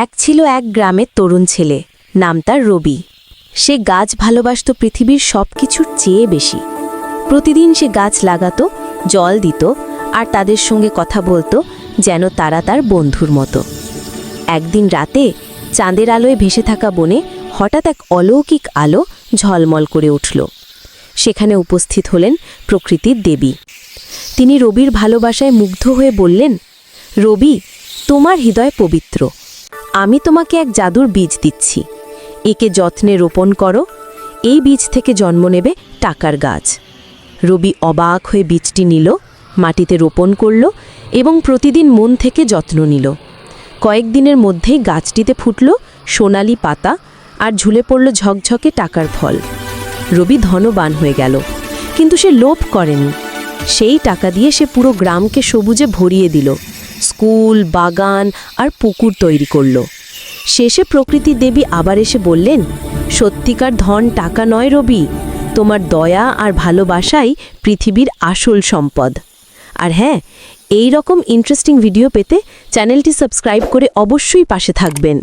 এক ছিল এক গ্রামের তরুণ ছেলে, নাম তার রবি। সে গাছ ভালোবাসত পৃথিবীর সব কিছুর চেয়ে বেশি। প্রতিদিন সে গাছ লাগাতো, জল দিত আর তাদের সঙ্গে কথা বলতো যেন তারা তার বন্ধুর মতো। একদিন রাতে চাঁদের আলোয় ভেসে থাকা বনে হঠাৎ এক অলৌকিক আলো ঝলমল করে উঠল। সেখানে উপস্থিত হলেন প্রকৃতির দেবী। তিনি রবির ভালোবাসায় মুগ্ধ হয়ে বললেন, রবি, তোমার হৃদয় পবিত্র। আমি তোমাকে এক জাদুর বীজ দিচ্ছি। একে যত্নে রোপণ করো। এই বীজ থেকে জন্ম নেবে টাকার গাছ। রবি অবাক হয়ে বীজটি নিল, মাটিতে রোপণ করল এবং প্রতিদিন মন থেকে যত্ন নিল। কয়েকদিনের মধ্যেই গাছটিতে ফুটল সোনালি পাতা আর ঝুলে পড়ল ঝকঝকে টাকার ফল। রবি ধনবান হয়ে গেল, কিন্তু সে লোভ করেনি। সেই টাকা দিয়ে সে পুরো গ্রামকে সবুজে ভরিয়ে দিল, স্কুল, বাগান আর পুকুর তৈরি করল। শেষে প্রকৃতির দেবী আবার এসে বললেন, সত্যিকার ধন টাকা নয় রবি, তোমার দয়া আর ভালোবাসাই পৃথিবীর আসল সম্পদ। আর হ্যাঁ, এই রকম ইন্টারেস্টিং ভিডিও পেতে চ্যানেলটি সাবস্ক্রাইব করে অবশ্যই পাশে থাকবেন।